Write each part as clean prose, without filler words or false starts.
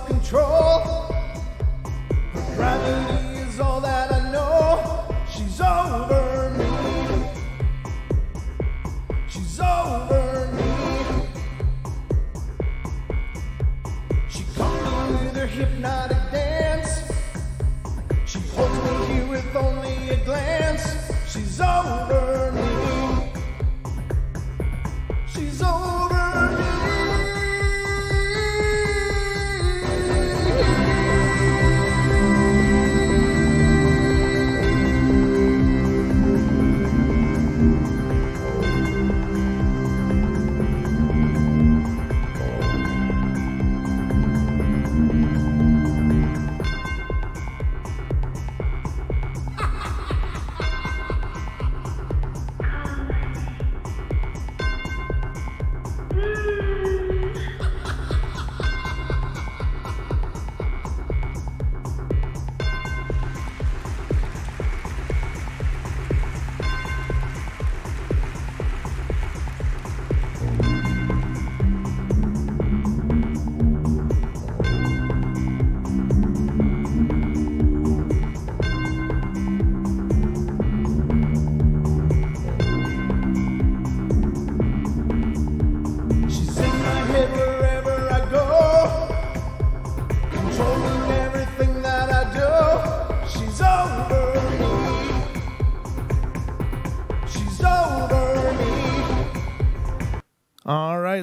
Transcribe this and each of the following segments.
self-control. Her gravity is all that I know. She's over me. She's over me. She comes with her hypnotic dance. She holds me here with only a glance. She's over me. She's over me.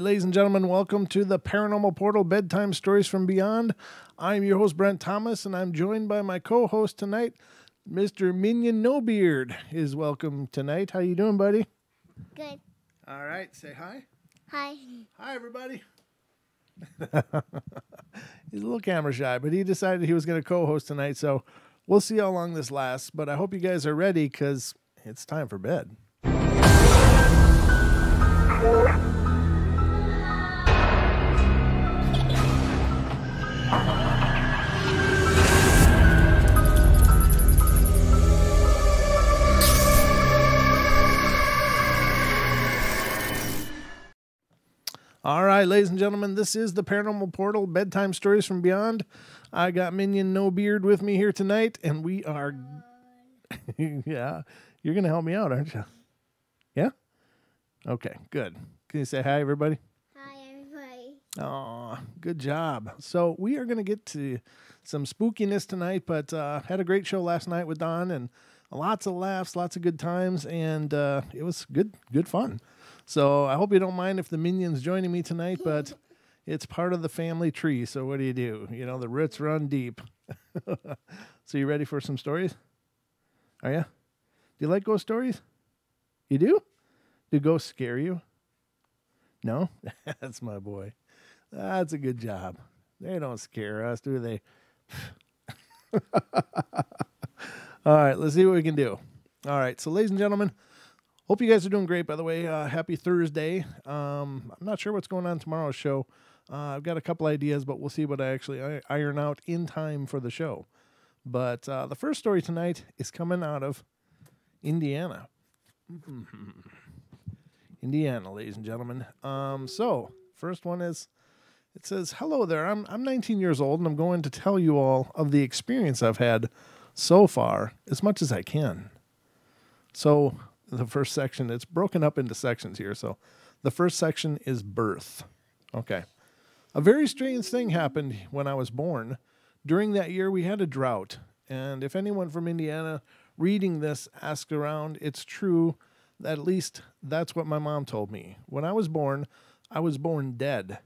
Ladies and gentlemen, welcome to the Paranormal Portal Bedtime Stories from Beyond. I'm your host, Brent Thomas, and I'm joined by my co-host tonight, Mr. Minion No Beard is welcome tonight. How you doing, buddy? Good. All right, say hi. Hi. Hi, everybody. He's a little camera shy, but he decided he was going to co-host tonight, so we'll see how long this lasts, but I hope you guys are ready because it's time for bed. All right, ladies and gentlemen, this is the Paranormal Portal Bedtime Stories from Beyond. I got Minion No Beard with me here tonight, and we are... Yeah, you're going to help me out, aren't you? Yeah? Okay, good. Can you say hi, everybody? Hi, everybody. Aw, good job. So we are going to get to some spookiness tonight, but had a great show last night with Don, and lots of laughs, lots of good times, and it was good fun. So I hope you don't mind if the Minion's joining me tonight, but it's part of the family tree, so what do? You know, the roots run deep. So you ready for some stories? Are you? Do you like ghost stories? You do? Do ghosts scare you? No? That's my boy. That's a good job. They don't scare us, do they? All right, let's see what we can do. All right, so ladies and gentlemen, hope you guys are doing great, by the way. Happy Thursday. I'm not sure what's going on tomorrow's show. I've got a couple ideas, but we'll see what I actually iron out in time for the show. But the first story tonight is coming out of Indiana. Indiana, ladies and gentlemen. So, first one is, it says, "Hello there, I'm 19 years old, and I'm going to tell you all of the experience I've had so far, as much as I can." So, the first section, it's broken up into sections here. So the first section is birth. Okay. A very strange thing happened when I was born. During that year, we had a drought. And if anyone from Indiana reading this asks around, it's true. At least that's what my mom told me. When I was born dead.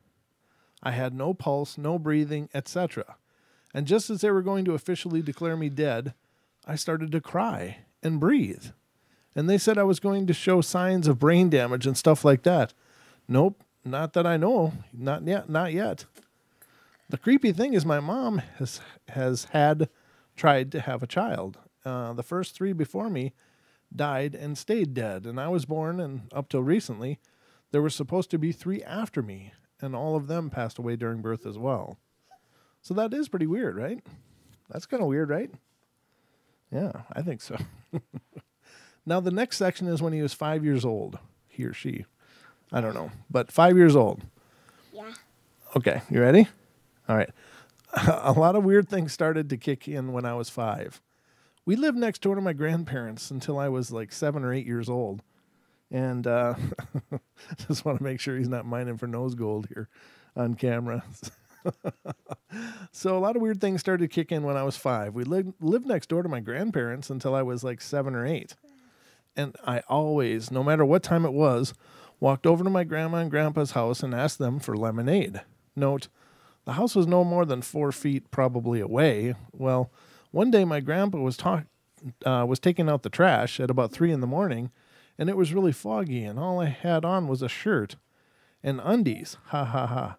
I had no pulse, no breathing, etc. And just as they were going to officially declare me dead, I started to cry and breathe. And they said I was going to show signs of brain damage and stuff like that. Nope, not that I know. Not yet. The creepy thing is my mom has had tried to have a child. The first 3 before me died and stayed dead. And I was born, and up till recently, there were supposed to be 3 after me. And all of them passed away during birth as well. So that is pretty weird, right? That's kind of weird, right? Yeah, I think so. Now, the next section is when he was 5 years old. He or she. I don't know. But 5 years old. Yeah. Okay, you ready? All right. A lot of weird things started to kick in when I was 5. We lived next door to my grandparents until I was like 7 or 8 years old. And just want to make sure he's not mining for nose gold here on camera. So a lot of weird things started to kick in when I was 5. We lived next door to my grandparents until I was like 7 or 8. And I always, no matter what time it was, walked over to my grandma and grandpa's house and asked them for lemonade. Note, the house was no more than 4 feet probably away. Well, one day my grandpa was taking out the trash at about 3 in the morning, and it was really foggy, and all I had on was a shirt and undies. Ha ha ha.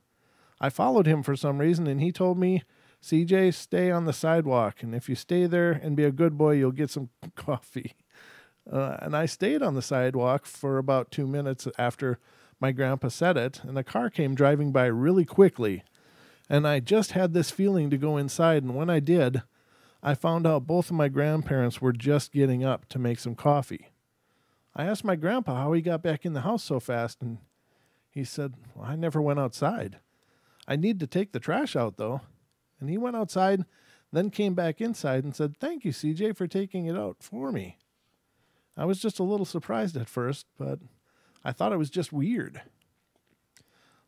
I followed him for some reason, and he told me, CJ, stay on the sidewalk, and if you stay there and be a good boy, you'll get some coffee. And I stayed on the sidewalk for about 2 minutes after my grandpa said it, and a car came driving by really quickly. And I just had this feeling to go inside, and when I did, I found out both of my grandparents were just getting up to make some coffee. I asked my grandpa how he got back in the house so fast, and he said, well, I never went outside. I need to take the trash out, though. And he went outside, then came back inside and said, thank you, CJ, for taking it out for me. I was just a little surprised at first, but I thought it was just weird.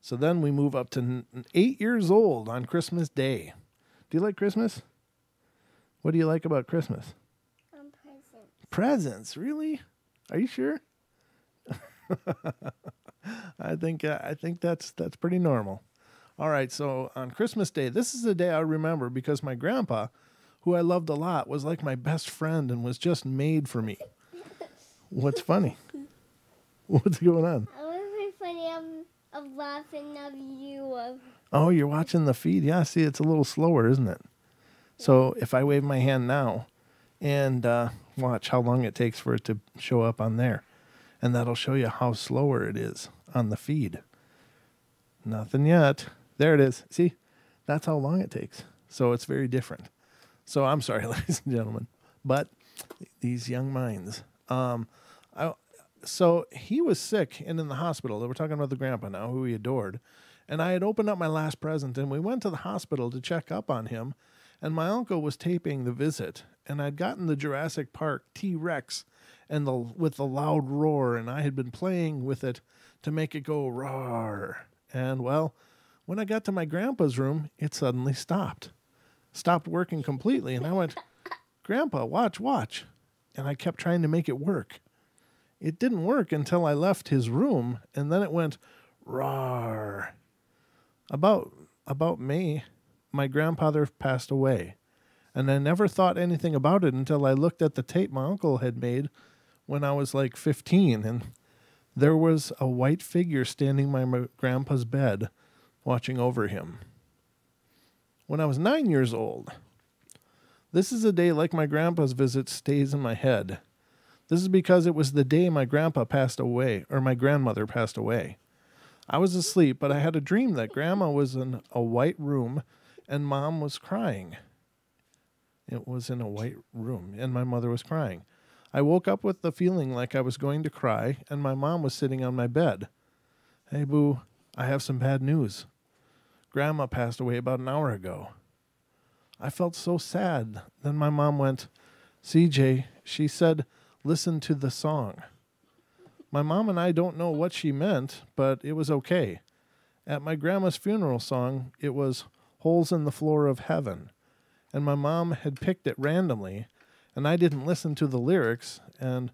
So then we move up to 8 years old on Christmas Day. Do you like Christmas? What do you like about Christmas? Presents. Presents, really? Are you sure? I think that's pretty normal. All right, so on Christmas Day, this is a day I remember because my grandpa, who I loved a lot, was like my best friend and was just made for me. What's funny? What's going on? I was funny of laughing of you. Oh, you're watching the feed. Yeah, see, it's a little slower, isn't it? So if I wave my hand now and watch how long it takes for it to show up on there, and that'll show you how slower it is on the feed. Nothing yet. There it is. See, that's how long it takes. So it's very different. So I'm sorry, ladies and gentlemen, but these young minds. So he was sick and in the hospital. We're talking about the grandpa now, who he adored. And I had opened up my last present, and we went to the hospital to check up on him. And my uncle was taping the visit, and I'd gotten the Jurassic Park T-Rex and with the loud roar, and I had been playing with it to make it go roar. And well, when I got to my grandpa's room, it suddenly stopped working completely. And I went, Grandpa, watch. And I kept trying to make it work. It didn't work until I left his room, and then it went roar. About May, my grandfather passed away, and I never thought anything about it until I looked at the tape my uncle had made when I was like 15, and there was a white figure standing by my grandpa's bed, watching over him. When I was 9 years old, this is a day like my grandpa's visit stays in my head. This is because it was the day my grandpa passed away, or my grandmother passed away. I was asleep, but I had a dream that Grandma was in a white room and Mom was crying. It was in a white room, and my mother was crying. I woke up with the feeling like I was going to cry, and my mom was sitting on my bed. Hey, Boo, I have some bad news. Grandma passed away about an hour ago. I felt so sad. Then my mom went, CJ, she said, listen to the song. My mom and I don't know what she meant, but it was okay. At my grandma's funeral song, it was Holes in the Floor of Heaven. And my mom had picked it randomly, and I didn't listen to the lyrics. And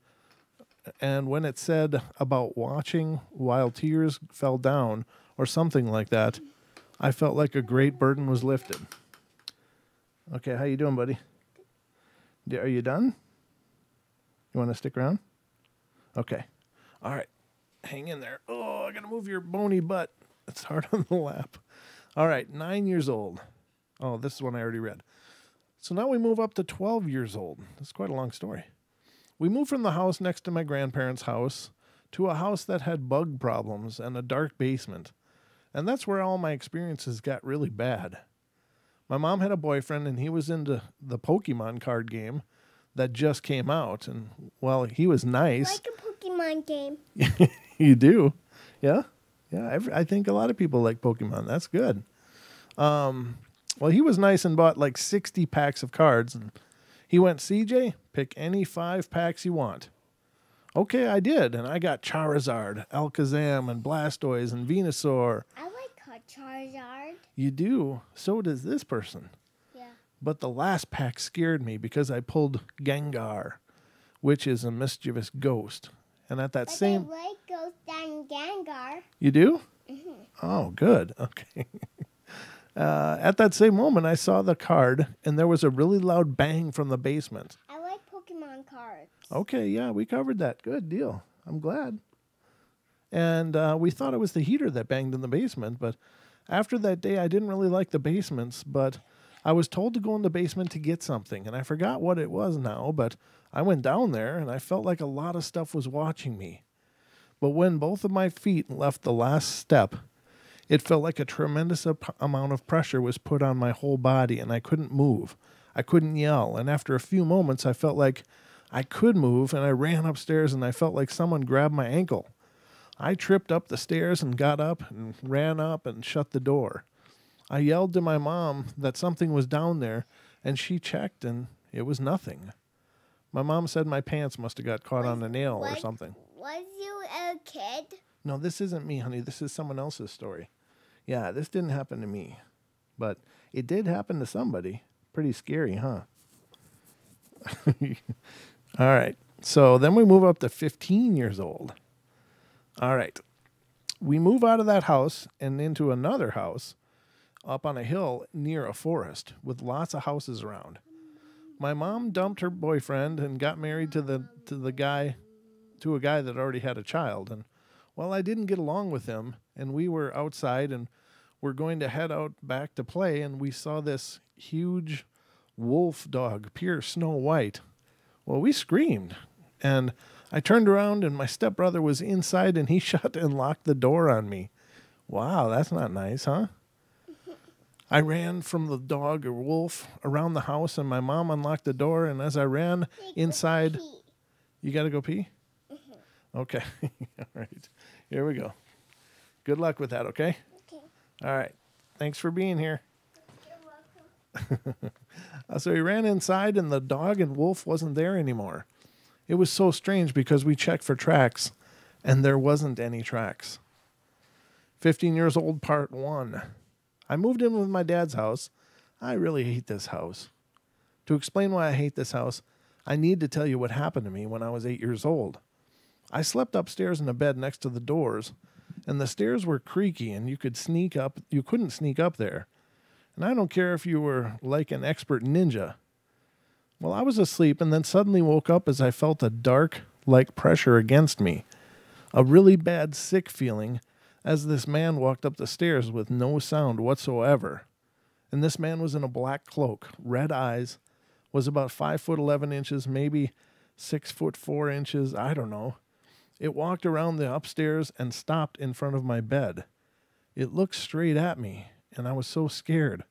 when it said about watching while tears fell down or something like that, I felt like a great burden was lifted. Okay, how you doing, buddy? Are you done? You want to stick around? Okay. All right. Hang in there. Oh, I got to move your bony butt. It's hard on the lap. All right, 9 years old. Oh, this is one I already read. So now we move up to 12 years old. That's quite a long story. We moved from the house next to my grandparents' house to a house that had bug problems and a dark basement. And that's where all my experiences got really bad. My mom had a boyfriend, and he was into the Pokemon card game that just came out. And, well, he was nice. Like a Pokemon game. You do? Yeah? Yeah, I think a lot of people like Pokemon. That's good. Well, he was nice and bought like 60 packs of cards. And he went, CJ, pick any 5 packs you want. Okay, I did. And I got Charizard, Alakazam, and Blastoise, and Venusaur. I like Charizard. You do? So does this person. Yeah. But the last pack scared me because I pulled Gengar, which is a mischievous ghost. And at that same... I like Ghost and Gengar. You do? Mm-hmm. Oh, good. Okay. At that same moment, I saw the card, and there was a really loud bang from the basement. I like Pokemon cards. Okay, yeah, we covered that. Good deal. I'm glad. And we thought it was the heater that banged in the basement, but after that day, I didn't really like the basements, but I was told to go in the basement to get something, and I forgot what it was now, but I went down there, and I felt like a lot of stuff was watching me. But when both of my feet left the last step, it felt like a tremendous amount of pressure was put on my whole body, and I couldn't move. I couldn't yell, and after a few moments, I felt like I could move, and I ran upstairs, and I felt like someone grabbed my ankle. I tripped up the stairs and got up and ran up and shut the door. I yelled to my mom that something was down there, and she checked, and it was nothing. My mom said my pants must have got caught on a nail or something. Was you a kid? No, this isn't me, honey. This is someone else's story. Yeah, this didn't happen to me, but it did happen to somebody. Pretty scary, huh? All right. So then we move up to 15 years old. All right. We move out of that house and into another house up on a hill near a forest with lots of houses around. My mom dumped her boyfriend and got married to a guy that already had a child. And well, I didn't get along with him, and we were outside and we're going to head out back to play, and we saw this huge wolf dog, pure Snow White. Well, we screamed, and I turned around, and my stepbrother was inside, and he shut and locked the door on me. Wow, that's not nice, huh? I ran from the dog or wolf around the house, and my mom unlocked the door, and as I ran inside... You got to go pee? Mm-hmm. Okay. All right. Here we go. Good luck with that, okay? Okay. All right. Thanks for being here. You're welcome. So he ran inside, and the dog and wolf wasn't there anymore. It was so strange because we checked for tracks, and there wasn't any tracks. 15 years old, part 1. I moved in with my dad's house. I really hate this house. To explain why I hate this house, I need to tell you what happened to me when I was 8 years old. I slept upstairs in a bed next to the doors, and the stairs were creaky, and you couldn't sneak up there. And I don't care if you were like an expert ninja. Well, I was asleep and then suddenly woke up as I felt a dark, like pressure against me. A really bad, sick feeling as this man walked up the stairs with no sound whatsoever. And this man was in a black cloak, red eyes, was about 5'11", maybe 6'4", I don't know. It walked around the upstairs and stopped in front of my bed. It looked straight at me, and I was so scared.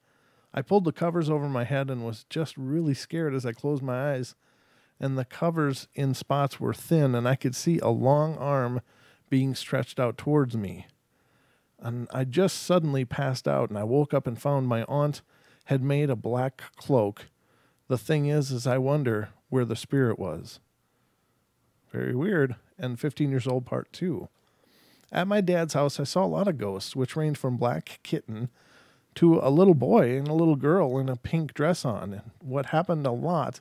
I pulled the covers over my head and was just really scared as I closed my eyes, and the covers in spots were thin, and I could see a long arm being stretched out towards me. And I just suddenly passed out, and I woke up and found my aunt had made a black cloak. The thing is I wonder where the spirit was. Very weird. And 15 years old, part 2. At my dad's house, I saw a lot of ghosts, which ranged from black kitten to a little boy and a little girl in a pink dress on. And what happened a lot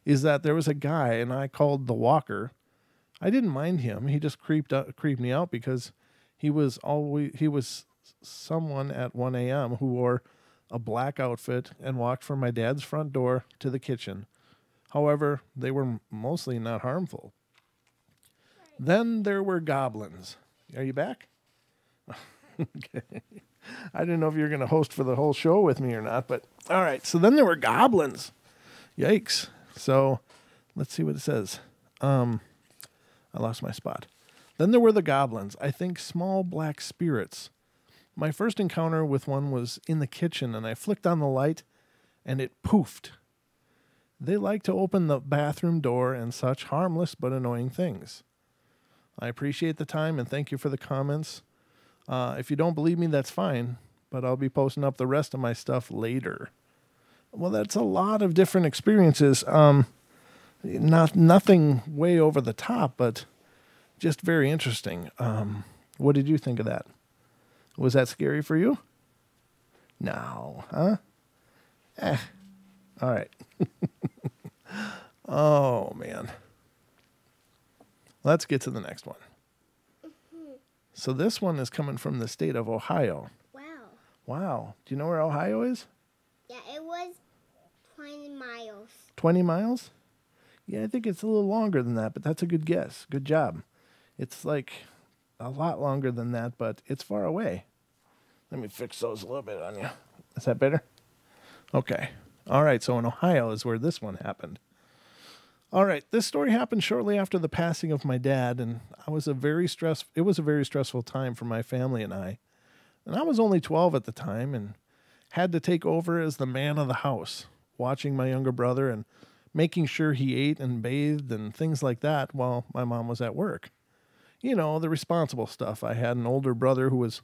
is that there was a guy, and I called the walker. I didn't mind him. He just creeped me out because he was someone at 1 a.m. who wore a black outfit and walked from my dad's front door to the kitchen. However, they were mostly not harmful. Then there were goblins. Are you back? Okay. I didn't know if you were going to host for the whole show with me or not, but all right. So then there were goblins. Yikes. So let's see what it says. I lost my spot. Then there were the goblins. I think small black spirits. My first encounter with one was in the kitchen, and I flicked on the light, and it poofed. They like to open the bathroom door and such harmless but annoying things. I appreciate the time, and thank you for the comments. If you don't believe me, that's fine, but I'll be posting up the rest of my stuff later. Well, that's a lot of different experiences. Nothing way over the top, but just very interesting. What did you think of that? Was that scary for you? No, huh? All right. Oh, man. Let's get to the next one. So this one is coming from the state of Ohio. Wow. Wow. Do you know where Ohio is? Yeah, it was 20 miles. 20 miles? Yeah, I think it's a little longer than that, but that's a good guess. Good job. It's like a lot longer than that, but it's far away. Let me fix those a little bit on you. Is that better? Okay. All right, so in Ohio is where this one happened. All right, this story happened shortly after the passing of my dad, and it was a very stressful time for my family and I. And I was only 12 at the time and had to take over as the man of the house, watching my younger brother and making sure he ate and bathed and things like that while my mom was at work. You know, the responsible stuff. I had an older brother who was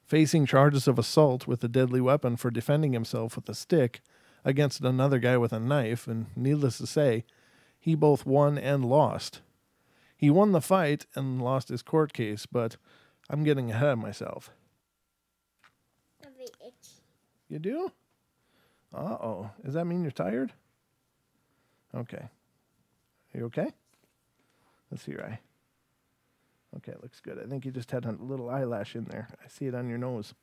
facing charges of assault with a deadly weapon for defending himself with a stick against another guy with a knife, and needless to say, he both won and lost. He won the fight and lost his court case, but I'm getting ahead of myself. Very itchy. You do? Uh-oh. Does that mean you're tired? Okay. Are you okay? Let's see your eye. Okay, looks good. I think you just had a little eyelash in there. I see it on your nose.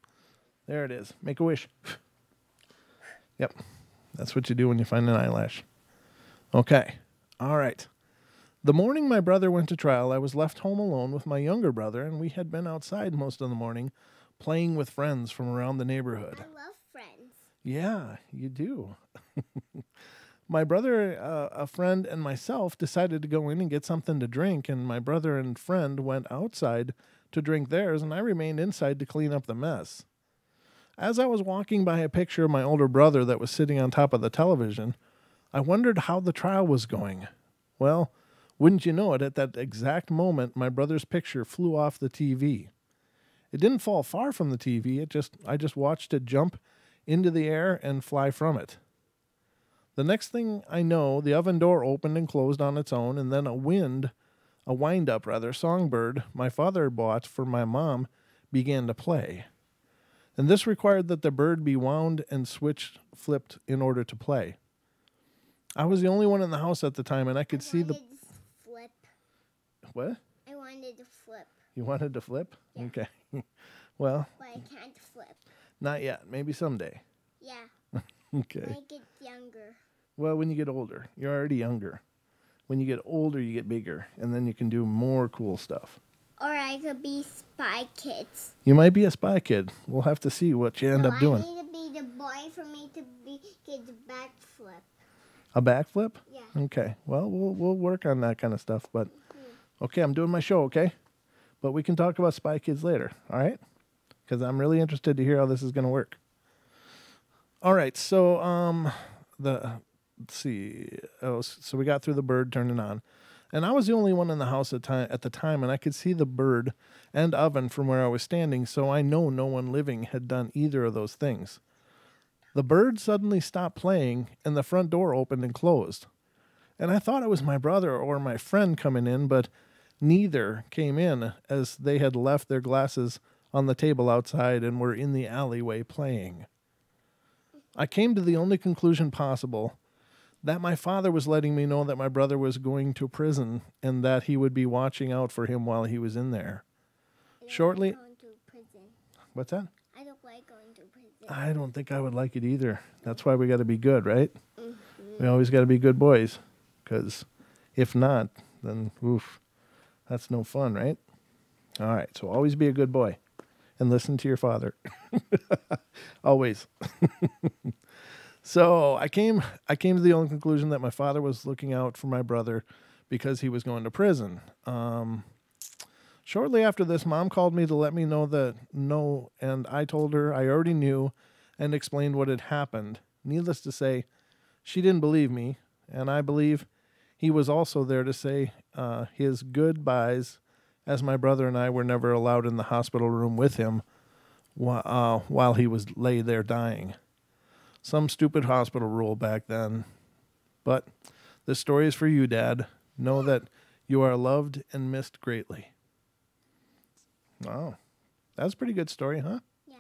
There it is. Make a wish. Yep. That's what you do when you find an eyelash. Okay. All right. The morning my brother went to trial, I was left home alone with my younger brother, and we had been outside most of the morning playing with friends from around the neighborhood. I love friends. Yeah, you do. My brother, a friend, and myself decided to go in and get something to drink, and my brother and friend went outside to drink theirs, and I remained inside to clean up the mess. As I was walking by a picture of my older brother that was sitting on top of the television, I wondered how the trial was going. Well, wouldn't you know it, at that exact moment, my brother's picture flew off the TV. It didn't fall far from the TV. I just watched it jump into the air and fly from it. The next thing I know, the oven door opened and closed on its own, and then a wind-up songbird my father bought for my mom began to play. And this required that the bird be wound and flipped in order to play. I was the only one in the house at the time, and I could see the... Flip. What? I wanted to flip. You wanted to flip? Yeah. Okay. Well... But I can't flip. Not yet. Maybe someday. Yeah. Okay. When I get younger. Well, when you get older. You're already younger. When you get older, you get bigger, and then you can do more cool stuff. Or I could be Spy Kids. You might be a spy kid. We'll have to see what you end up doing. I need to be the boy for me to be kids backflip. A backflip? Yeah. Okay. Well, we'll work on that kind of stuff. But okay, I'm doing my show, okay? But we can talk about Spy Kids later, all right? Because I'm really interested to hear how this is going to work. All right, so let's see. So we got through the bird turning on, and I was the only one in the house at the time, and I could see the bird and oven from where I was standing. So I know no one living had done either of those things. The bird suddenly stopped playing, and the front door opened and closed. And I thought it was my brother or my friend coming in, but neither came in, as they had left their glasses on the table outside and were in the alleyway playing. I came to the only conclusion possible, that my father was letting me know that my brother was going to prison and that he would be watching out for him while he was in there. Shortly... Going to prison. What's that? I don't like going to prison. I don't think I would like it either. That's why we got to be good, right? Mm-hmm. We always got to be good boys, because if not, then oof, that's no fun, right? All right, so always be a good boy and listen to your father. Always. So I came to the only conclusion that my father was looking out for my brother because he was going to prison. Shortly after this, Mom called me to let me know and I told her I already knew and explained what had happened. Needless to say, she didn't believe me, and I believe he was also there to say his goodbyes, as my brother and I were never allowed in the hospital room with him while he was lay there dying. Some stupid hospital rule back then. But this story is for you, Dad. Know that you are loved and missed greatly. Wow. That's a pretty good story, huh? Yeah.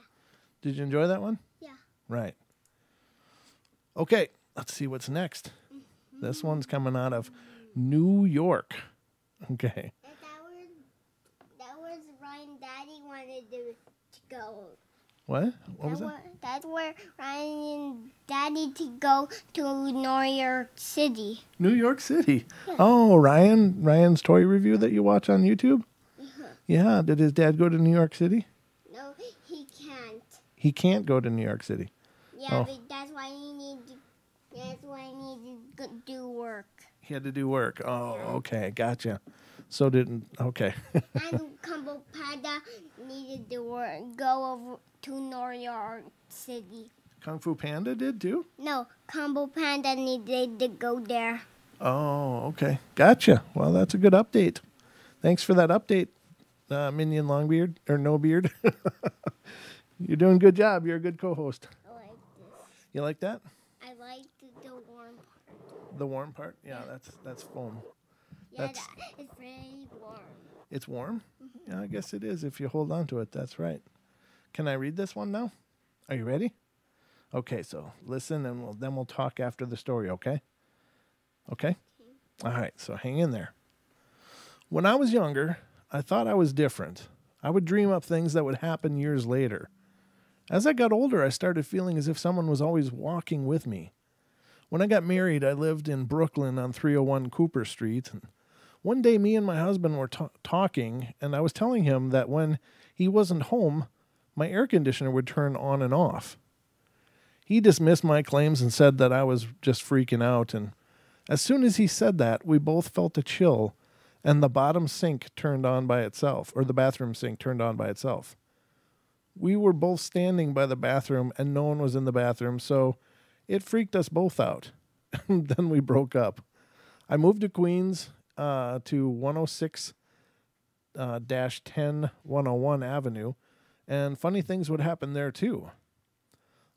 Did you enjoy that one? Yeah. Right. Okay, let's see what's next. This one's coming out of New York. Okay. That was Ryan Daddy wanted to go. What? What was that? That's where Ryan and Daddy to go to New York City. New York City. Yeah. Oh, Ryan's toy review that you watch on YouTube? Yeah. Did his dad go to New York City? No, he can't. He can't go to New York City. Yeah, Oh. but that's why he needs to do work. He had to do work. Oh, okay. Gotcha. So okay. And Combo Panda needed to go over to New York City. Kung Fu Panda did too? No, Combo Panda needed to go there. Oh, okay. Gotcha. Well, that's a good update. Thanks for that update, Minion Longbeard, or No Beard. You're doing a good job. You're a good co-host. I like this. You like that? I like the warm part. The warm part? Yeah, that's foam. Yeah, That's- it's very warm. It's warm? Yeah, I guess it is if you hold on to it. That's right. Can I read this one now? Are you ready? Okay, so listen and then we'll talk after the story, okay? Okay? All right, so hang in there. When I was younger, I thought I was different. I would dream up things that would happen years later. As I got older, I started feeling as if someone was always walking with me. When I got married, I lived in Brooklyn on 301 Cooper Street. And one day, me and my husband were talking, and I was telling him that when he wasn't home, my air conditioner would turn on and off. He dismissed my claims and said that I was just freaking out. And as soon as he said that, we both felt a chill, and the bottom sink turned on by itself, or the bathroom sink turned on by itself. We were both standing by the bathroom, and no one was in the bathroom, so it freaked us both out. Then we broke up. I moved to Queens to 106 10 101 Avenue, and funny things would happen there too.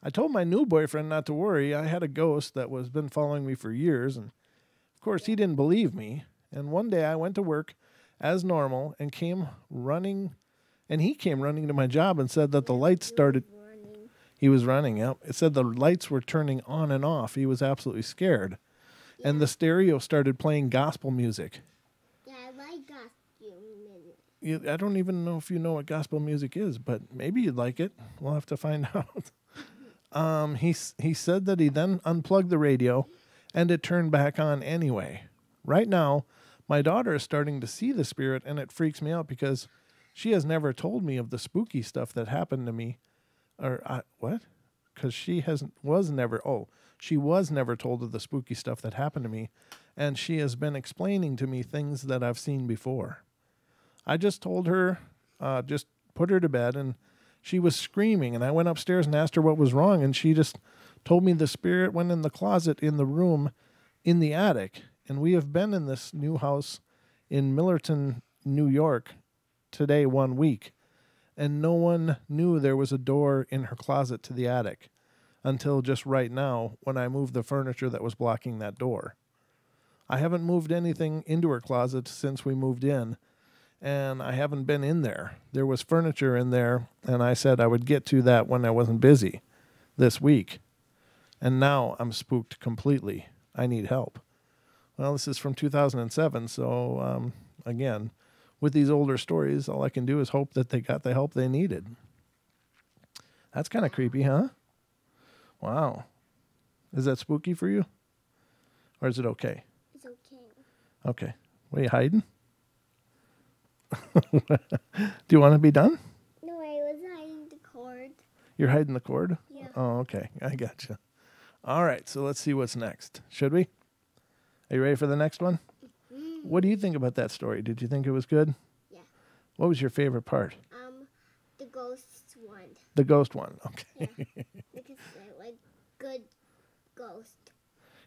I told my new boyfriend not to worry. I had a ghost that was been following me for years, and of course he didn't believe me. And one day I went to work as normal and he came running to my job and said that the lights started. He was running, yep. It said the lights were turning on and off. He was absolutely scared. Yeah. And the stereo started playing gospel music. Yeah, I like gospel music. I don't even know if you know what gospel music is, but maybe you'd like it. We'll have to find out. He said that he then unplugged the radio and it turned back on anyway. Right now, my daughter is starting to see the spirit, and it freaks me out because she has never told me of the spooky stuff that happened to me. What? Because she was never told of the spooky stuff that happened to me, and she has been explaining to me things that I've seen before. I just told her, just put her to bed, and she was screaming, and I went upstairs and asked her what was wrong, and she just told me the spirit went in the closet in the room in the attic, and we have been in this new house in Millerton, New York, today 1 week. And no one knew there was a door in her closet to the attic until just right now when I moved the furniture that was blocking that door. I haven't moved anything into her closet since we moved in, and I haven't been in there. There was furniture in there, and I said I would get to that when I wasn't busy this week. And now I'm spooked completely. I need help. Well, this is from 2007, so again, with these older stories, all I can do is hope that they got the help they needed. That's kind of creepy, huh? Wow. Is that spooky for you? Or is it okay? It's okay. Okay. What are you hiding? Do you want to be done? No, I was hiding the cord. You're hiding the cord? Yeah. Oh, okay. I gotcha. All right, so let's see what's next. Should we? Are you ready for the next one? Mm-hmm. What do you think about that story? Did you think it was good? Yeah. What was your favorite part? The ghost one. The ghost one. Okay. Yeah. Because I like good ghost.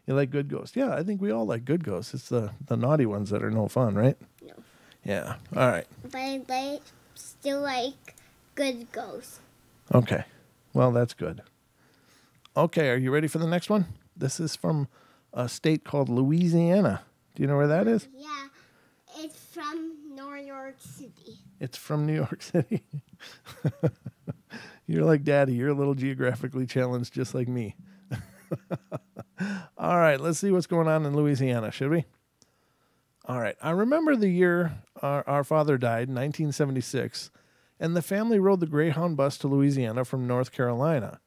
You like good ghosts? Yeah, I think we all like good ghosts. It's the naughty ones that are no fun, right? No. Yeah. All right. But I still like good ghosts. Okay. Well, that's good. Okay, are you ready for the next one? This is from a state called Louisiana. Do you know where that is? Yeah, it's from New York City. It's from New York City. You're like Daddy. You're a little geographically challenged just like me. All right, let's see what's going on in Louisiana, should we? All right, I remember the year our father died, 1976, and the family rode the Greyhound bus to Louisiana from North Carolina.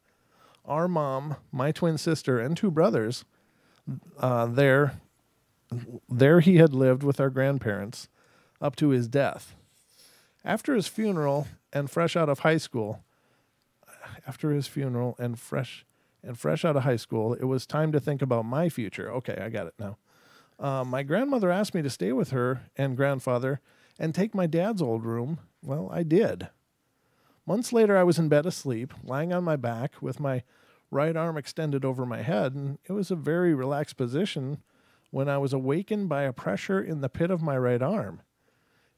Our mom, my twin sister, and two brothers, there he had lived with our grandparents up to his death. After his funeral and fresh out of high school, it was time to think about my future. Okay, I got it now. My grandmother asked me to stay with her and grandfather and take my dad's old room. Well, I did. Months later, I was in bed asleep, lying on my back with my right arm extended over my head, and it was a very relaxed position when I was awakened by a pressure in the pit of my right arm.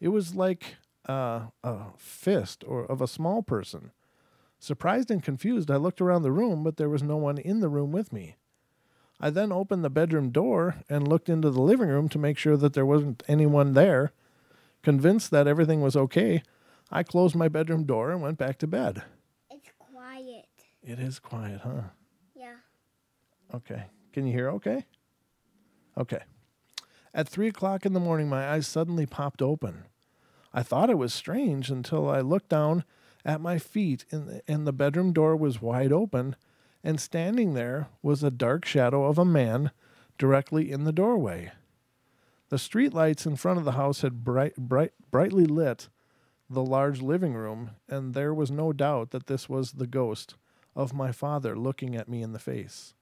It was like a fist or of a small person. Surprised and confused, I looked around the room, but there was no one in the room with me. I then opened the bedroom door and looked into the living room to make sure that there wasn't anyone there. Convinced that everything was okay, I closed my bedroom door and went back to bed. It's quiet. It is quiet, huh? Yeah. Okay. Can you hear okay? Okay. At 3 o'clock in the morning, my eyes suddenly popped open. I thought it was strange until I looked down at my feet and the bedroom door was wide open, and standing there was a dark shadow of a man directly in the doorway. The street lights in front of the house had brightly lit the large living room, and there was no doubt that this was the ghost of my father looking at me in the face.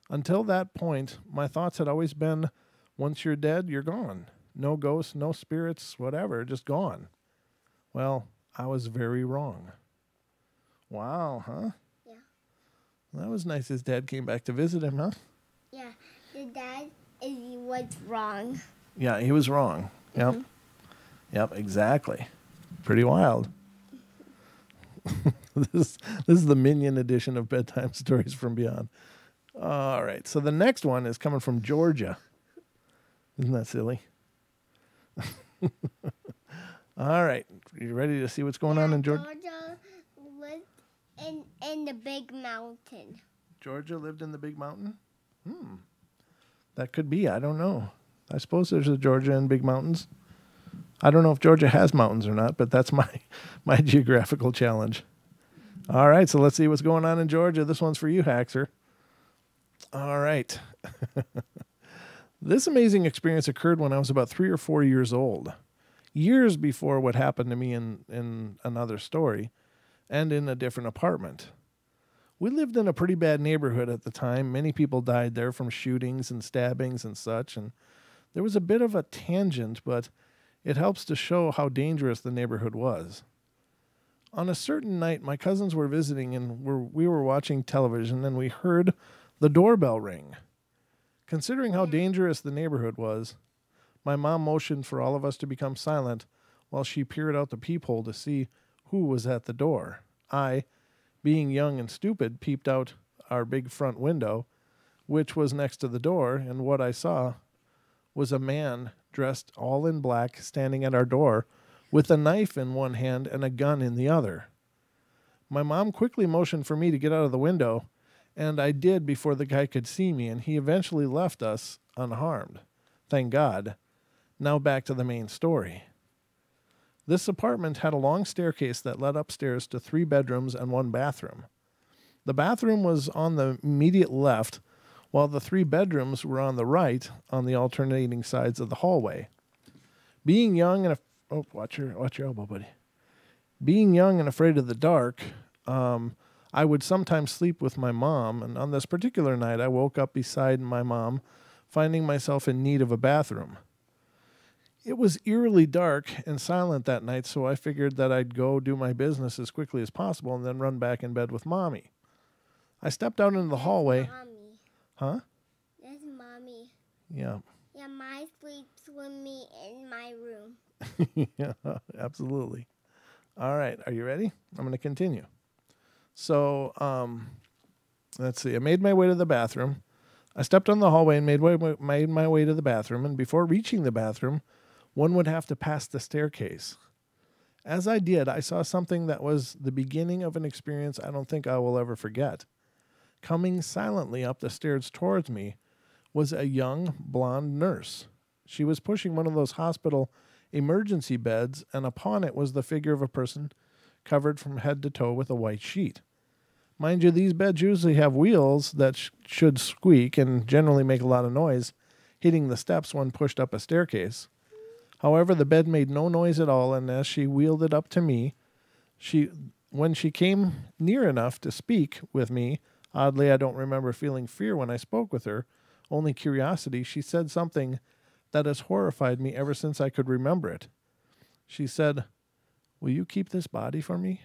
Until that point, my thoughts had always been, once you're dead, you're gone. No ghosts, no spirits, whatever, just gone. Well, I was very wrong. Wow, huh? Yeah. That was nice his dad came back to visit him, huh? Yeah. The dad was wrong. Yeah, he was wrong. Yep. Mm-hmm. Yep, exactly. Pretty wild. This is the Minion edition of Bedtime Stories from Beyond. All right, so the next one is coming from Georgia. Isn't that silly? All right, you ready to see what's going on in Georgia? Georgia lived in the big mountain. Georgia lived in the big mountain? That could be. I don't know. I suppose there's a Georgia in big mountains. I don't know if Georgia has mountains or not, but that's my geographical challenge. All right, so let's see what's going on in Georgia. This one's for you, Haxer. All right. This amazing experience occurred when I was about 3 or 4 years old, years before what happened to me in another story and in a different apartment. We lived in a pretty bad neighborhood at the time. Many people died there from shootings and stabbings and such, and there was a bit of a tangent, but it helps to show how dangerous the neighborhood was. On a certain night, my cousins were visiting and we were watching television, and we heard the doorbell ring. Considering how dangerous the neighborhood was, my mom motioned for all of us to become silent while she peered out the peephole to see who was at the door. I, being young and stupid, peeped out our big front window, which was next to the door, and what I saw was a man dressed all in black standing at our door with a knife in one hand and a gun in the other. My mom quickly motioned for me to get out of the window, and I did before the guy could see me, and he eventually left us unharmed. Thank God. Now back to the main story. This apartment had a long staircase that led upstairs to 3 bedrooms and 1 bathroom. The bathroom was on the immediate left, while the 3 bedrooms were on the right on the alternating sides of the hallway. Being young and watch your elbow, buddy. Being young and afraid of the dark, I would sometimes sleep with my mom, and on this particular night I woke up beside my mom, finding myself in need of a bathroom. It was eerily dark and silent that night, so I figured that I'd go do my business as quickly as possible and then run back in bed with Mommy. I stepped out into the hallway. Mommy. Huh? That's Mommy. Yeah. Yeah, my sleeps with me in my room. Yeah, absolutely. All right, are you ready? I'm going to continue. So, let's see. I made my way to the bathroom. I stepped on the hallway and made my way to the bathroom. And before reaching the bathroom, one would have to pass the staircase. As I did, I saw something that was the beginning of an experience I don't think I will ever forget. Coming silently up the stairs towards me was a young blonde nurse. She was pushing one of those hospital emergency beds, and upon it was the figure of a person covered from head to toe with a white sheet. Mind you, these beds usually have wheels that should squeak and generally make a lot of noise, hitting the steps when pushed up a staircase. However, the bed made no noise at all, and as she wheeled it up to me, when she came near enough to speak with me, oddly, I don't remember feeling fear when I spoke with her, only curiosity, she said something that has horrified me ever since I could remember it. She said, "Will you keep this body for me?"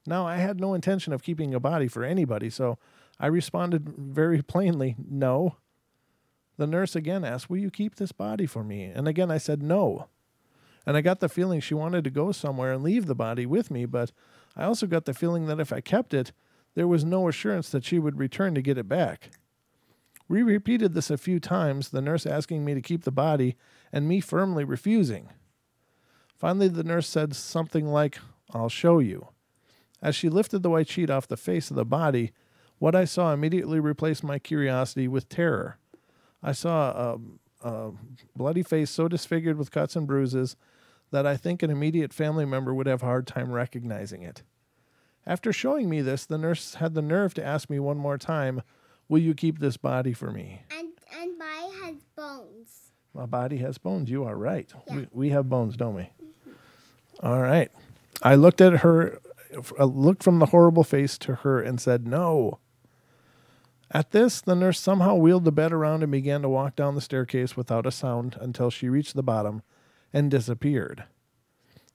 Now, I had no intention of keeping a body for anybody, so I responded very plainly, "No." The nurse again asked, "Will you keep this body for me?" And again I said no. And I got the feeling she wanted to go somewhere and leave the body with me, but I also got the feeling that if I kept it, there was no assurance that she would return to get it back. We repeated this a few times, the nurse asking me to keep the body and me firmly refusing. Finally, the nurse said something like, "I'll show you." As she lifted the white sheet off the face of the body, what I saw immediately replaced my curiosity with terror. I saw a bloody face so disfigured with cuts and bruises that I think an immediate family member would have a hard time recognizing it. After showing me this, the nurse had the nerve to ask me one more time, "Will you keep this body for me?" And body has bones. My body has bones. You are right. Yeah. We have bones, don't we? Mm-hmm. All right. I looked at her, looked from the horrible face to her and said, "No." At this, the nurse somehow wheeled the bed around and began to walk down the staircase without a sound until she reached the bottom and disappeared.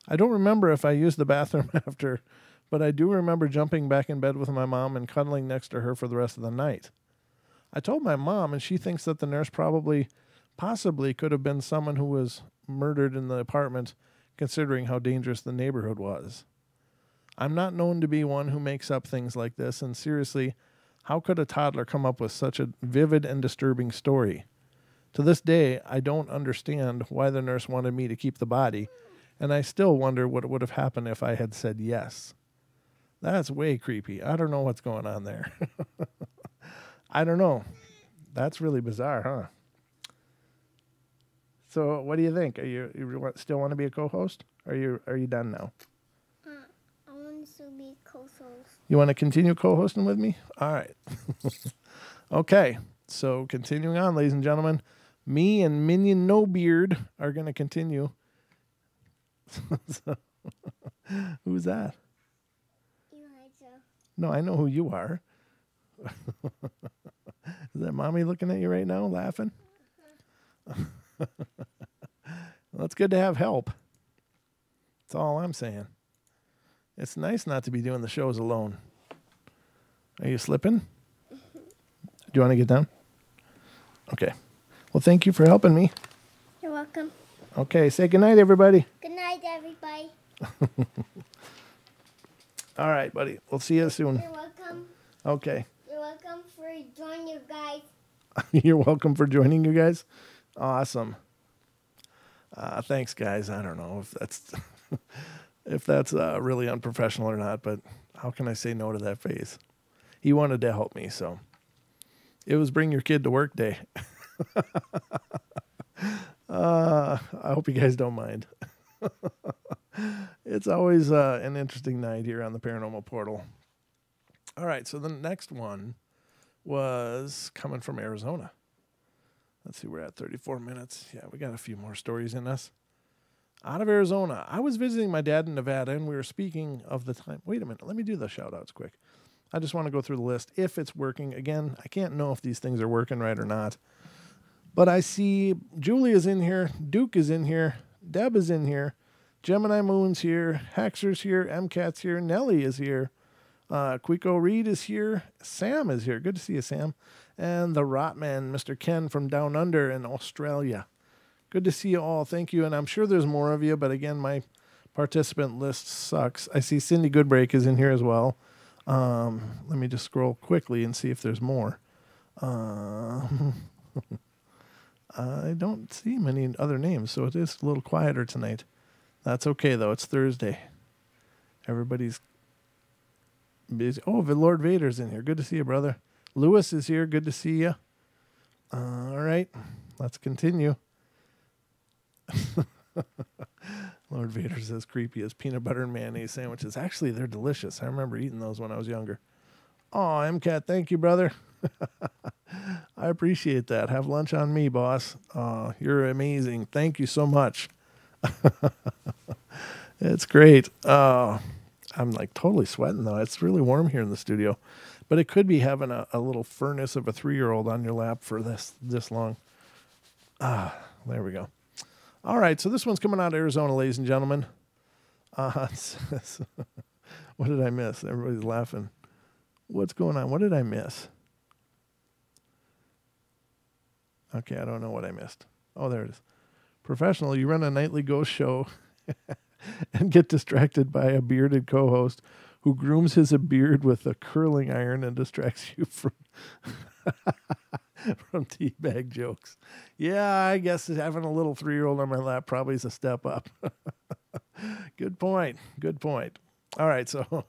I don't remember if I used the bathroom after, but I do remember jumping back in bed with my mom and cuddling next to her for the rest of the night. I told my mom, and she thinks that the nurse possibly could have been someone who was murdered in the apartment, considering how dangerous the neighborhood was. I'm not known to be one who makes up things like this, and seriously, how could a toddler come up with such a vivid and disturbing story? To this day, I don't understand why the nurse wanted me to keep the body, and I still wonder what would have happened if I had said yes. That's way creepy. I don't know what's going on there. I don't know. That's really bizarre, huh? So, what do you think? You still want to be a co-host? Or are you done now? I want to be co-host. You want to continue co-hosting with me? All right. Okay. So, continuing on, ladies and gentlemen, me and Minion No Beard are going to continue. Who's that? Elijah. No, I know who you are. Is that mommy looking at you right now, laughing? Well, it's good to have help. That's all I'm saying. It's nice not to be doing the shows alone. Are you slipping? Do you want to get down? Okay. Well, thank you for helping me. You're welcome. Okay, say goodnight, everybody. Good night, everybody. All right, buddy. We'll see you soon. You're welcome. Okay. You're welcome for joining you guys. You're welcome for joining you guys. Awesome. Thanks, guys. I don't know if that's really unprofessional or not, but how can I say no to that face? He wanted to help me, so it was bring your kid to work day. I hope you guys don't mind. It's always an interesting night here on the Paranormal Portal. All right, so the next one was coming from Arizona. Let's see, we're at 34 minutes. Yeah, we got a few more stories in us. Out of Arizona. I was visiting my dad in Nevada, and we were speaking of the time. Wait a minute. Let me do the shout-outs quick. I just want to go through the list. If it's working. Again, I can't know if these things are working right or not. But I see Julie is in here. Duke is in here. Deb is in here. Gemini Moon's here. Haxer's here. MCAT's here. Nellie is here. Quico Reed is here. Sam is here. Good to see you, Sam. And the Rotman, Mr. Ken from Down Under in Australia. Good to see you all. Thank you. And I'm sure there's more of you, but again, my participant list sucks. I see Cindy Goodbreak is in here as well. Let me just scroll quickly and see if there's more. I don't see many other names, so it is a little quieter tonight. That's okay, though. It's Thursday. Everybody's busy. Oh, Lord Vader's in here. Good to see you, brother. Lewis is here. Good to see you. All right. Let's continue. Lord Vader says creepy as peanut butter and mayonnaise sandwiches. Actually, they're delicious. I remember eating those when I was younger. Oh, MCAT, thank you, brother. I appreciate that. Have lunch on me, boss. You're amazing. Thank you so much. It's great. I'm like totally sweating, though. It's really warm here in the studio. But it could be having a little furnace of a 3-year-old on your lap for this long. There we go. All right, so this one's coming out of Arizona, ladies and gentlemen. It says, what did I miss? Everybody's laughing. What's going on? What did I miss? Okay, I don't know what I missed. Oh, there it is. Professional, you run a nightly ghost show and get distracted by a bearded co-host who grooms his beard with a curling iron and distracts you from from teabag jokes. Yeah, I guess having a little 3-year-old on my lap probably is a step up. Good point. Good point. All right, so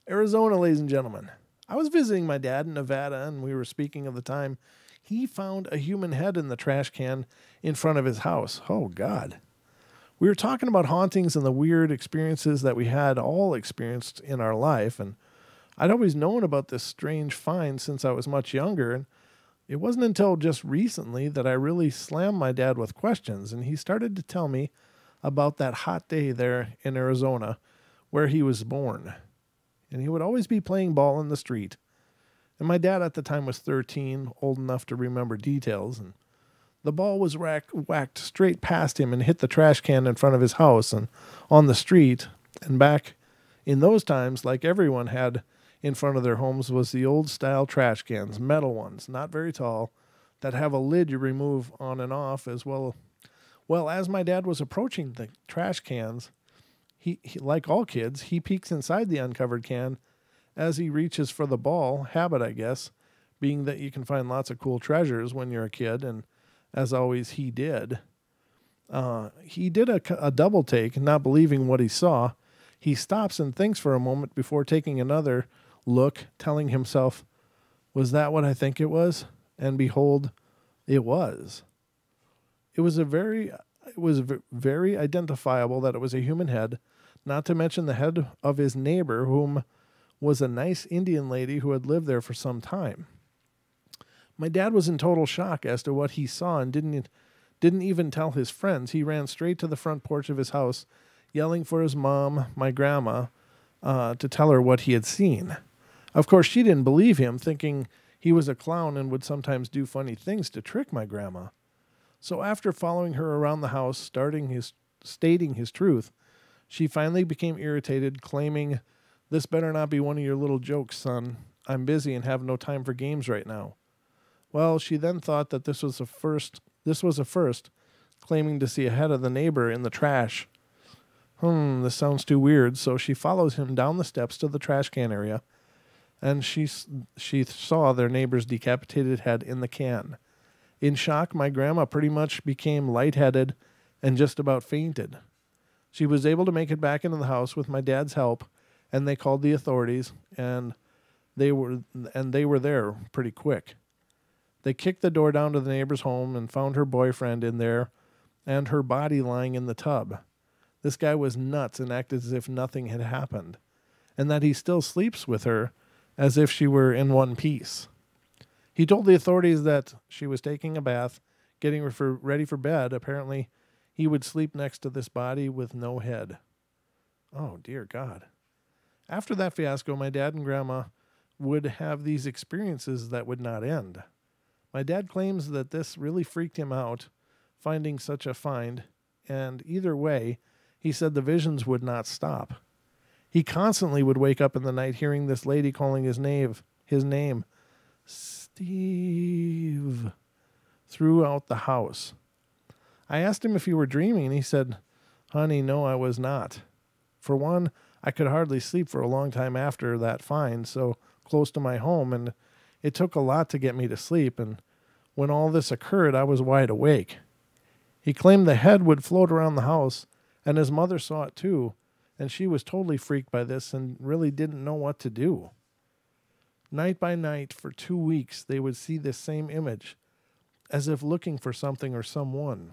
Arizona, ladies and gentlemen. I was visiting my dad in Nevada, and we were speaking of the time he found a human head in the trash can in front of his house. Oh, God. We were talking about hauntings and the weird experiences that we had all experienced in our life, and I'd always known about this strange find since I was much younger, and it wasn't until just recently that I really slammed my dad with questions, and he started to tell me about that hot day there in Arizona where he was born. And he would always be playing ball in the street. And my dad at the time was 13, old enough to remember details, and the ball was whacked straight past him and hit the trash can in front of his house and on the street. And back in those times, like everyone had in front of their homes, was the old style trash cans, metal ones, not very tall, that have a lid you remove on and off as well. Well, as my dad was approaching the trash cans, he like all kids, he peeks inside the uncovered can as he reaches for the ball, habit, I guess, being that you can find lots of cool treasures when you're a kid, and as always, he did. He did a double take, not believing what he saw. He stops and thinks for a moment before taking another look, telling himself, was that what I think it was? And behold, it was. It was very identifiable that it was a human head, not to mention the head of his neighbor, whom was a nice Indian lady who had lived there for some time. My dad was in total shock as to what he saw and didn't even tell his friends. He ran straight to the front porch of his house, yelling for his mom, my grandma, to tell her what he had seen. Of course, she didn't believe him, thinking he was a clown and would sometimes do funny things to trick my grandma. So after following her around the house, stating his truth, she finally became irritated, claiming, "This better not be one of your little jokes, son. I'm busy and have no time for games right now." Well, she then thought that this was a first, claiming to see a head of the neighbor in the trash. This sounds too weird, so she follows him down the steps to the trash can area, and she saw their neighbor's decapitated head in the can. In shock, my grandma pretty much became lightheaded and just about fainted. She was able to make it back into the house with my dad's help, and they called the authorities, and they were there pretty quick. They kicked the door down to the neighbor's home and found her boyfriend in there and her body lying in the tub. This guy was nuts and acted as if nothing had happened, and that he still sleeps with her as if she were in one piece. He told the authorities that she was taking a bath, getting ready for bed. Apparently, he would sleep next to this body with no head. Oh, dear God. After that fiasco, my dad and grandma would have these experiences that would not end. My dad claims that this really freaked him out, finding such a find, and either way, he said the visions would not stop. He constantly would wake up in the night hearing this lady calling his name, Steve, throughout the house. I asked him if he were dreaming, and he said, "Honey, no, I was not. For one, I could hardly sleep for a long time after that find, so close to my home, and it took a lot to get me to sleep, and when all this occurred, I was wide awake. He claimed the head would float around the house, and his mother saw it too, and she was totally freaked by this and really didn't know what to do. Night by night, for 2 weeks, they would see this same image, as if looking for something or someone.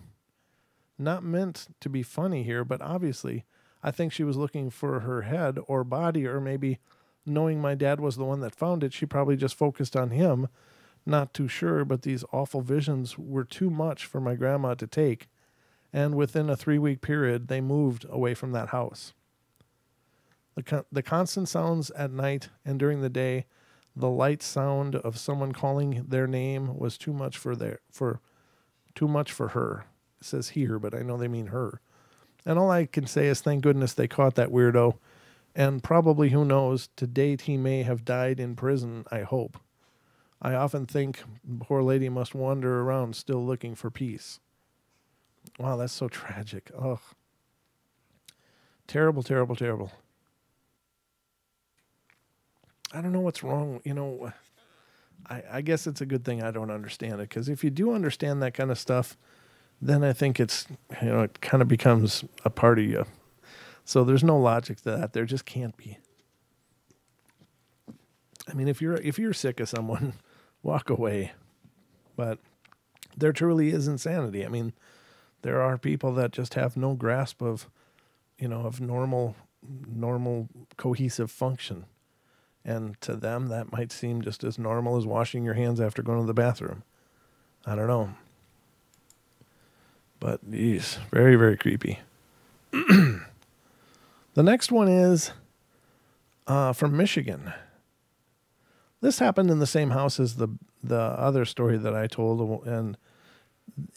Not meant to be funny here, but obviously, I think she was looking for her head or body, or maybe knowing my dad was the one that found it, she probably just focused on him. Not too sure, but these awful visions were too much for my grandma to take, and within a 3-week period, they moved away from that house. The constant sounds at night and during the day, the light sound of someone calling their name was too much for her. It says here, but I know they mean her. And all I can say is thank goodness they caught that weirdo, and probably, who knows, to date he may have died in prison, I hope. I often think the poor lady must wander around still looking for peace. Wow, that's so tragic. Ugh. Terrible, terrible, terrible. I don't know what's wrong. I guess it's a good thing I don't understand it, because if you do understand that kind of stuff, then I think it kind of becomes a part of you. So there's no logic to that. There just can't be. I mean, if you're sick of someone, walk away. But there truly is insanity. I mean, there are people that just have no grasp of normal cohesive function. And to them, that might seem just as normal as washing your hands after going to the bathroom. I don't know. But, geez, very, very creepy. The next one is from Michigan. This happened in the same house as the other story that I told, and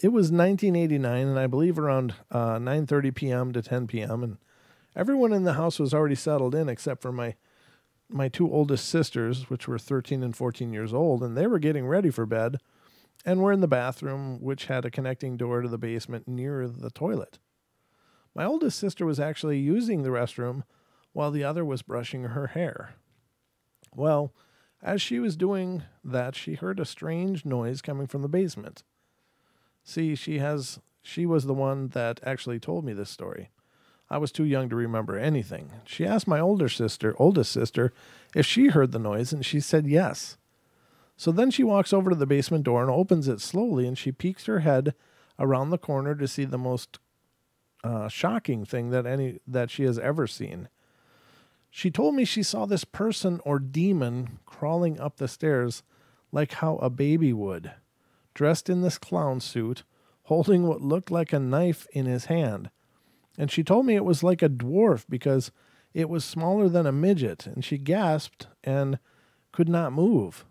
it was 1989, and I believe around 9:30 p.m. to 10 p.m., and everyone in the house was already settled in except for my two oldest sisters, which were 13 and 14 years old, and they were getting ready for bed and were in the bathroom, which had a connecting door to the basement near the toilet. My oldest sister was actually using the restroom while the other was brushing her hair. Well, as she was doing that, she heard a strange noise coming from the basement. See, she was the one that actually told me this story. I was too young to remember anything. She asked my oldest sister, if she heard the noise, and she said yes. So then she walks over to the basement door and opens it slowly, and she peeks her head around the corner to see the most shocking thing that she has ever seen. She told me she saw this person or demon crawling up the stairs like how a baby would, dressed in this clown suit, holding what looked like a knife in his hand. And she told me it was like a dwarf because it was smaller than a midget, and she gasped and could not move.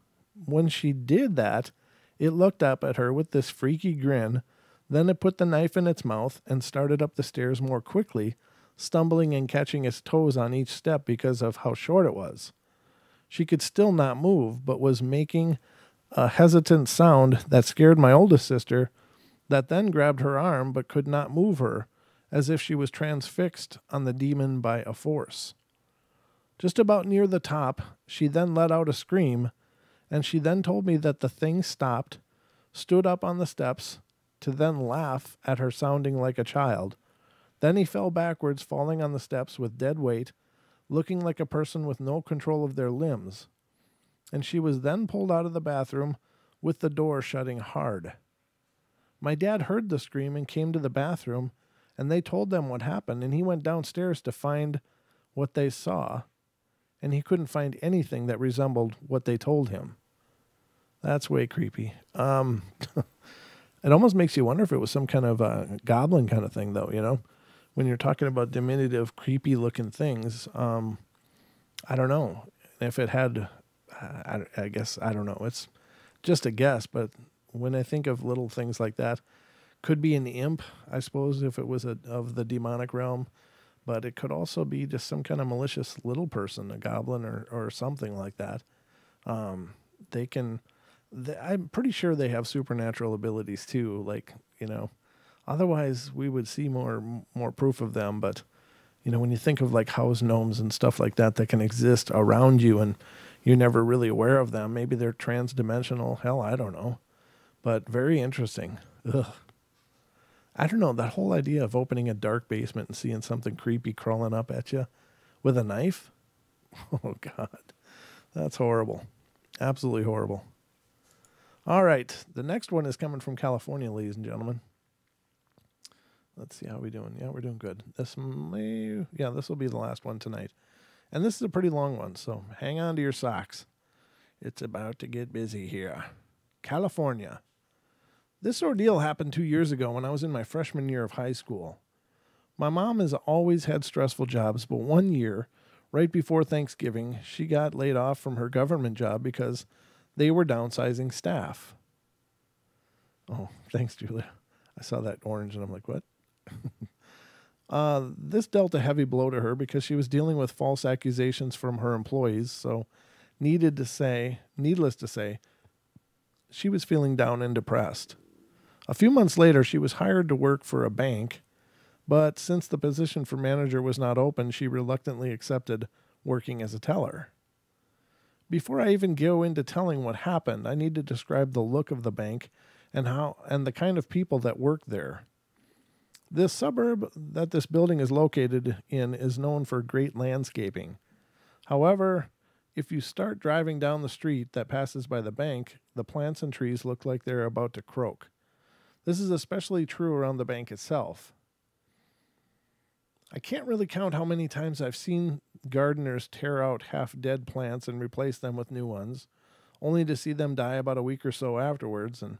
When she did that, it looked up at her with this freaky grin. Then it put the knife in its mouth and started up the stairs more quickly, stumbling and catching its toes on each step because of how short it was. She could still not move, but was making a hesitant sound that scared my oldest sister, that then grabbed her arm but could not move her, as if she was transfixed on the demon by a force. Just about near the top, she then let out a scream, and she then told me that the thing stopped, stood up on the steps, to then laugh at her sounding like a child. Then he fell backwards, falling on the steps with dead weight, looking like a person with no control of their limbs. And she was then pulled out of the bathroom with the door shutting hard. My dad heard the scream and came to the bathroom, and they told them what happened, and he went downstairs to find what they saw, and he couldn't find anything that resembled what they told him. That's way creepy. It almost makes you wonder if it was some kind of a goblin kind of thing, though, When you're talking about diminutive, creepy-looking things, I don't know. If it had, I guess, I don't know. It's just a guess, but when I think of little things like that, could be an imp, I suppose, if it was of the demonic realm, but it could also be just some kind of malicious little person, a goblin or something like that. I'm pretty sure they have supernatural abilities too, otherwise we would see more proof of them, but when you think of like house gnomes and stuff like that that can exist around you and you're never really aware of them. Maybe they're trans-dimensional. Hell, I don't know. But very interesting. Ugh. I don't know, that whole idea of opening a dark basement and seeing something creepy crawling up at you with a knife. Oh, God. That's horrible. Absolutely horrible. All right. The next one is coming from California, ladies and gentlemen. Let's see how we're doing. Yeah, we're doing good. This will be the last one tonight. And this is a pretty long one, so hang on to your socks. It's about to get busy here. California. This ordeal happened 2 years ago when I was in my freshman year of high school. My mom has always had stressful jobs, but one year, right before Thanksgiving, she got laid off from her government job because they were downsizing staff. Oh, thanks, Julia. I saw that orange and I'm like, what? This dealt a heavy blow to her because she was dealing with false accusations from her employees, so needless to say, she was feeling down and depressed. A few months later, she was hired to work for a bank, but since the position for manager was not open, she reluctantly accepted working as a teller. Before I even go into telling what happened, I need to describe the look of the bank and the kind of people that work there. This suburb that this building is located in is known for great landscaping. However, if you start driving down the street that passes by the bank, the plants and trees look like they're about to croak. This is especially true around the bank itself. I can't really count how many times I've seen gardeners tear out half-dead plants and replace them with new ones, only to see them die about a week or so afterwards, and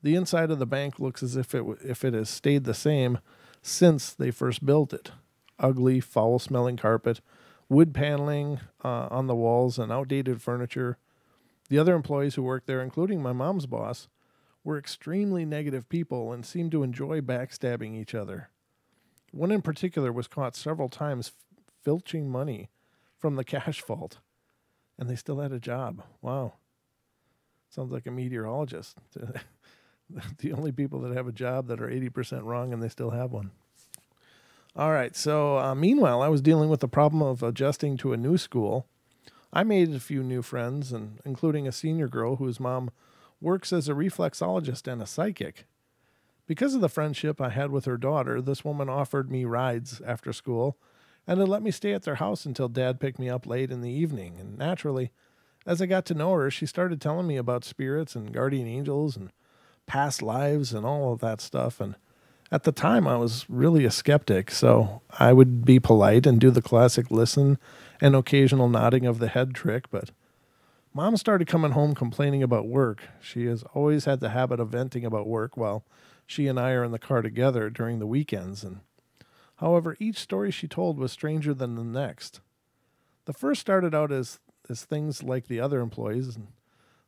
the inside of the bank looks as if it has stayed the same since they first built it. Ugly, foul-smelling carpet, wood paneling on the walls, and outdated furniture. The other employees who worked there, including my mom's boss, were extremely negative people and seemed to enjoy backstabbing each other. One in particular was caught several times filching money from the cash vault, and they still had a job. Wow. Sounds like a meteorologist. The only people that have a job that are 80% wrong and they still have one. All right, so meanwhile, I was dealing with the problem of adjusting to a new school. I made a few new friends, including a senior girl whose mom works as a reflexologist and a psychic. Because of the friendship I had with her daughter, this woman offered me rides after school and had let me stay at their house until Dad picked me up late in the evening. And naturally, as I got to know her, she started telling me about spirits and guardian angels and past lives and all of that stuff. And at the time, I was really a skeptic, so I would be polite and do the classic listen and occasional nodding of the head trick, but Mom started coming home complaining about work. She has always had the habit of venting about work while she and I are in the car together during the weekends. And however, each story she told was stranger than the next. The first started out as things like the other employees and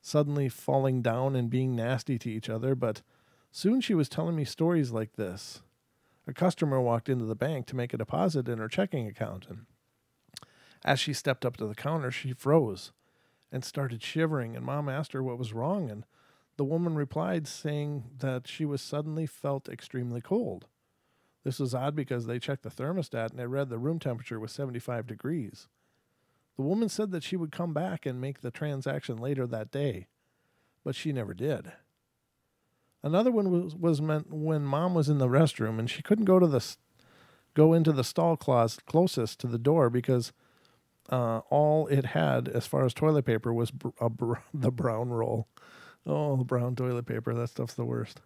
suddenly falling down and being nasty to each other, but soon she was telling me stories like this. A customer walked into the bank to make a deposit in her checking account, and as she stepped up to the counter, she froze and started shivering, and Mom asked her what was wrong, and the woman replied saying that she was suddenly felt extremely cold. This was odd because they checked the thermostat and it read the room temperature was 75 degrees. The woman said that she would come back and make the transaction later that day, but she never did. Another one was meant when Mom was in the restroom and she couldn't go into the stall closest to the door because all it had as far as toilet paper was the brown roll. Oh, the brown toilet paper. That stuff's the worst.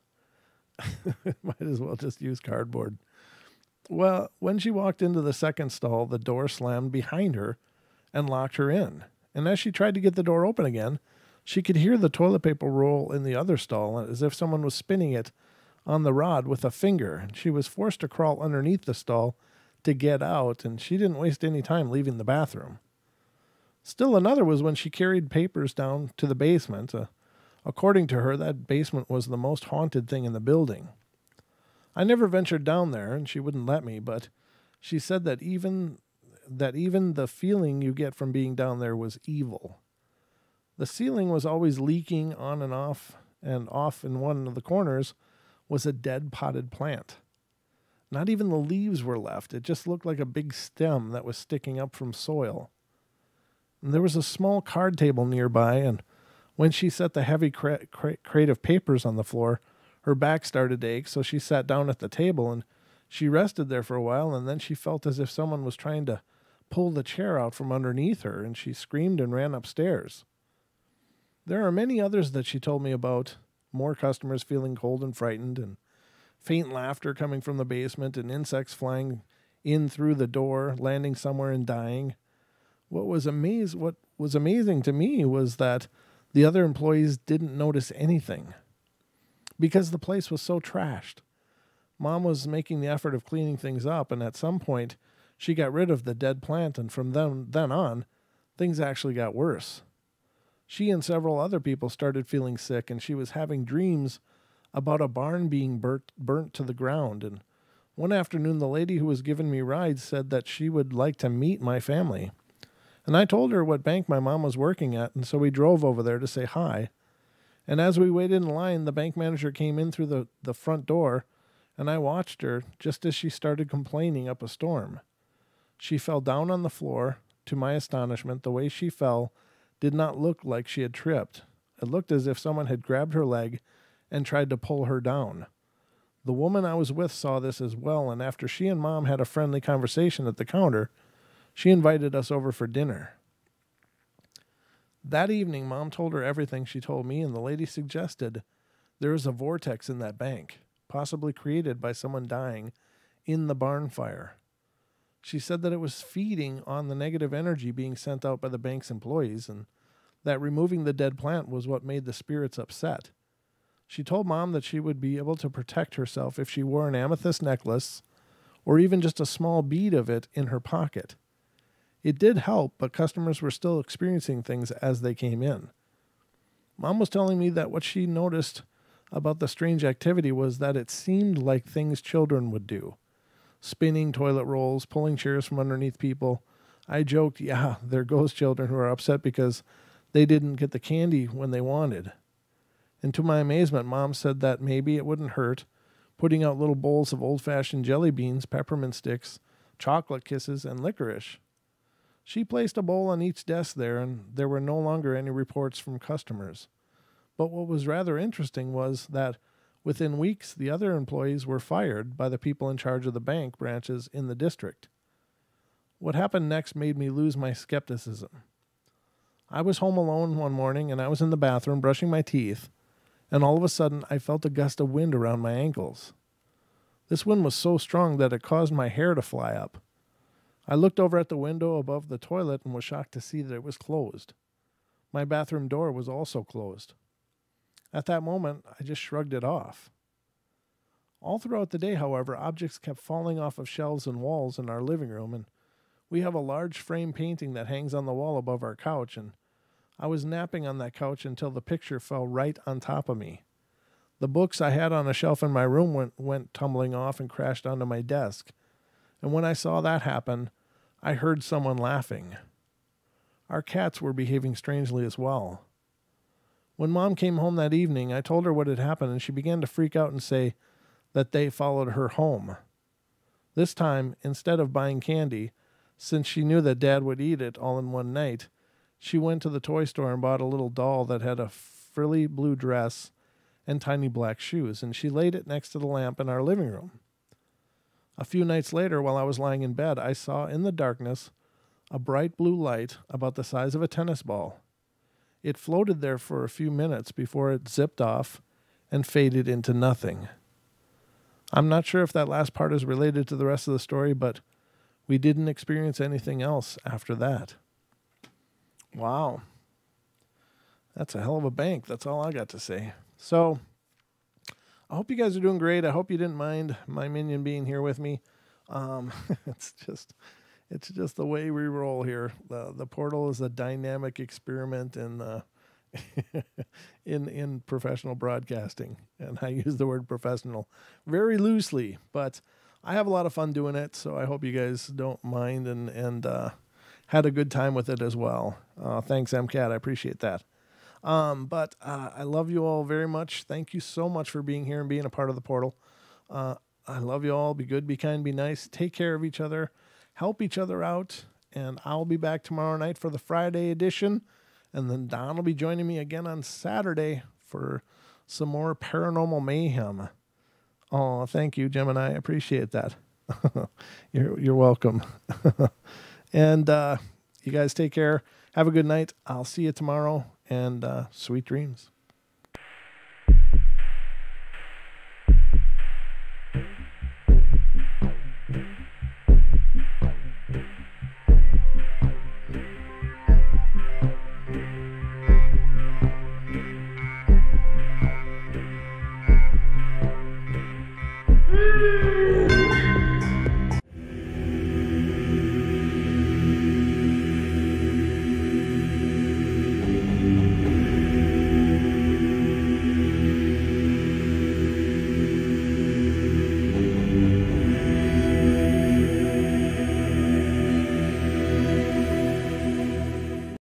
Might as well just use cardboard. Well, when she walked into the second stall, the door slammed behind her and locked her in. And as she tried to get the door open again, she could hear the toilet paper roll in the other stall as if someone was spinning it on the rod with a finger. She was forced to crawl underneath the stall to get out, and she didn't waste any time leaving the bathroom. Still another was when she carried papers down to the basement. According to her, that basement was the most haunted thing in the building. I never ventured down there, and she wouldn't let me, but she said that even the feeling you get from being down there was evil. The ceiling was always leaking on and off in one of the corners was a dead potted plant. Not even the leaves were left. It just looked like a big stem that was sticking up from soil. And there was a small card table nearby, and when she set the heavy crate of papers on the floor, her back started to ache, so she sat down at the table, and she rested there for a while, and then she felt as if someone was trying to pull the chair out from underneath her, and she screamed and ran upstairs. There are many others that she told me about, more customers feeling cold and frightened, and faint laughter coming from the basement, and insects flying in through the door, landing somewhere and dying. What was amazing to me was that the other employees didn't notice anything because the place was so trashed. Mom was making the effort of cleaning things up, and at some point she got rid of the dead plant, and from then on, things actually got worse. She and several other people started feeling sick, and she was having dreams about a barn being burnt to the ground. And one afternoon, the lady who was giving me rides said that she would like to meet my family. And I told her what bank my mom was working at, and so we drove over there to say hi. And as we waited in line, the bank manager came in through the front door, and I watched her just as she started complaining up a storm. She fell down on the floor. To my astonishment, the way she fell did not look like she had tripped. It looked as if someone had grabbed her leg and tried to pull her down. The woman I was with saw this as well, and after she and Mom had a friendly conversation at the counter, she invited us over for dinner. That evening, Mom told her everything she told me, and the lady suggested there is a vortex in that bank, possibly created by someone dying in the barn fire. She said that it was feeding on the negative energy being sent out by the bank's employees, and that removing the dead plant was what made the spirits upset. She told Mom that she would be able to protect herself if she wore an amethyst necklace or even just a small bead of it in her pocket. It did help, but customers were still experiencing things as they came in. Mom was telling me that what she noticed about the strange activity was that it seemed like things children would do. Spinning toilet rolls, pulling chairs from underneath people. I joked, yeah, they're ghost children who are upset because they didn't get the candy when they wanted. And to my amazement, Mom said that maybe it wouldn't hurt, putting out little bowls of old-fashioned jelly beans, peppermint sticks, chocolate kisses, and licorice. She placed a bowl on each desk there, and there were no longer any reports from customers. But what was rather interesting was that within weeks, the other employees were fired by the people in charge of the bank branches in the district. What happened next made me lose my skepticism. I was home alone one morning, and I was in the bathroom brushing my teeth, and all of a sudden I felt a gust of wind around my ankles. This wind was so strong that it caused my hair to fly up. I looked over at the window above the toilet and was shocked to see that it was closed. My bathroom door was also closed. At that moment, I just shrugged it off. All throughout the day, however, objects kept falling off of shelves and walls in our living room, and we have a large frame painting that hangs on the wall above our couch, and I was napping on that couch until the picture fell right on top of me. The books I had on a shelf in my room went tumbling off and crashed onto my desk, and when I saw that happen, I heard someone laughing. Our cats were behaving strangely as well. When Mom came home that evening, I told her what had happened, and she began to freak out and say that they followed her home. This time, instead of buying candy, since she knew that Dad would eat it all in one night, she went to the toy store and bought a little doll that had a frilly blue dress and tiny black shoes, and she laid it next to the lamp in our living room. A few nights later, while I was lying in bed, I saw in the darkness a bright blue light about the size of a tennis ball. It floated there for a few minutes before it zipped off and faded into nothing. I'm not sure if that last part is related to the rest of the story, but we didn't experience anything else after that. Wow. That's a hell of a bank. That's all I got to say. So, I hope you guys are doing great. I hope you didn't mind my minion being here with me. It's just the way we roll here. The portal is a dynamic experiment in in professional broadcasting, and I use the word professional very loosely, but I have a lot of fun doing it. So I hope you guys don't mind and had a good time with it as well. Thanks, MCAT. I appreciate that. But I love you all very much. Thank you so much for being here and being a part of the portal. I love you all. Be good, be kind, be nice. Take care of each other. Help each other out. And I'll be back tomorrow night for the Friday edition. And then Don will be joining me again on Saturday for some more paranormal mayhem. Oh, thank you, Gemini. I appreciate that. You're welcome. And you guys take care. Have a good night. I'll see you tomorrow. And sweet dreams.